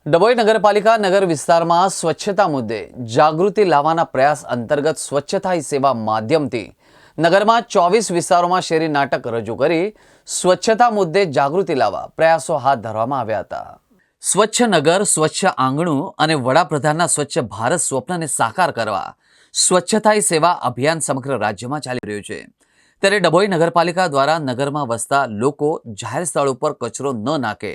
ડભોઈ નગરપાલિકા નગર વિસ્તારમાં સ્વચ્છતા મુદ્દે જાગૃતિ લાવવાના પ્રયાસ અંતર્ગત સ્વચ્છતા હી સેવા માધ્યમથી નગરમાં 24 વિસ્તારોમાં શેરી નાટક રજૂ કરી સ્વચ્છતા મુદ્દે જાગૃતિ લાવવા પ્રયાસો હાથ ધરવામાં આવ્યા હતા। સ્વચ્છ નગર, સ્વચ્છ આંગણું અને વડાપ્રધાનના સ્વચ્છ ભારત સ્વપ્નને સાકાર કરવા સ્વચ્છતા હી સેવા અભિયાન સમગ્ર રાજ્યમાં ચાલી રહ્યું છે। ત્યારે ડભોઈ નગરપાલિકા દ્વારા નગરમાં વસતા લોકો જાહેર સ્થળ ઉપર કચરો ન નાખે,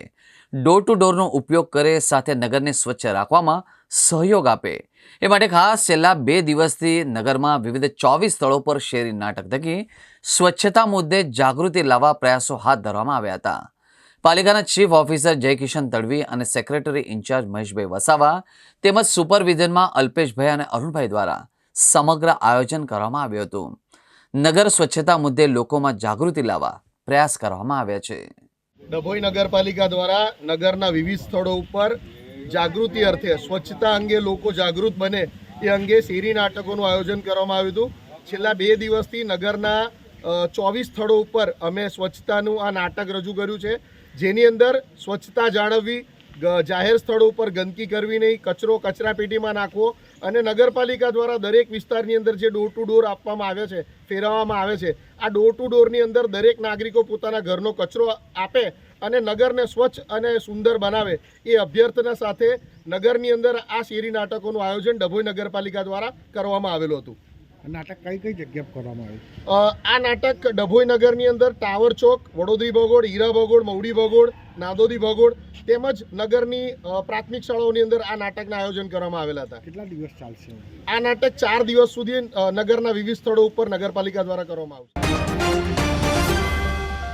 ડોર ટુ ડોરનો ઉપયોગ કરે, સાથે નગરને સ્વચ્છ રાખવામાં સહયોગ આપે એ માટે ખાસ છેલ્લા 2 દિવસથી નગરમાં વિવિધ 24 સ્થળો પર શેરી નાટક થકી સ્વચ્છતા મુદ્દે જાગૃતિ લાવવા પ્રયાસો હાથ ધરવામાં આવ્યા હતા। પાલિકાના ચીફ ઓફિસર જયકિશન તડવી અને સેક્રેટરી ઇન્ચાર્જ મહેશભાઈ વસાવા તેમજ સુપરવિઝનમાં અલ્પેશભાઈ અને અરુણભાઈ દ્વારા સમગ્ર આયોજન કરવામાં આવ્યું હતું। નગર સ્વચ્છતા મુદ્દે લોકોમાં જાગૃતિ લાવવા પ્રયાસ કરવામાં આવ્યા છે। ડભોઈ નગરપાલિકા દ્વારા નગરના વિવિધ સ્થળો ઉપર જાગૃતિ અર્થે સ્વચ્છતા અંગે લોકો જાગૃત બને એ અંગે શેરી નાટકોનું આયોજન કરવામાં આવ્યું હતું। છેલ્લા 2 દિવસથી નગરના 24 સ્થળો ઉપર અમે સ્વચ્છતાનું આ નાટક રજૂ કર્યું છે, જેની અંદર સ્વચ્છતા જાળવવી, જાહેર સ્થળો ઉપર ગંદકી કરવી નહીં, કચરો કચરાપેટીમાં નાખવો અને નગરપાલિકા દ્વારા દરેક વિસ્તારની અંદર જે ડોર ટુ ડોર આપવામાં આવે છે, ફેરવવામાં આવે છે, આ ડોર ટુ ડોરની અંદર દરેક નાગરિકો પોતાના ઘરનો કચરો આપે અને નગરને સ્વચ્છ અને સુંદર બનાવે એ અભ્યર્થના સાથે નગરની અંદર આ શેરી નાટકોનું આયોજન ડભોઈ નગરપાલિકા દ્વારા કરવામાં આવેલું હતું। નાટક કઈ જગ્યા કરવામાં આવ્યું? આ નાટક ડભોઈ નગરની અંદર ટાવર ચોક, વડોદરી ભગોળ, હીરા ભગોળ, મવડી ભગોળ, નાદોદી ભગોળ તેમજ નગરની પ્રાથમિક શાળાઓની અંદર આ નાટકના આયોજન કરવામાં આવેલા હતા। કેટલા દિવસ ચાલશે આ નાટક 4 દિવસ સુધી નગરના વિવિધ સ્થળો ઉપર નગરપાલિકા દ્વારા કરવામાં આવશે।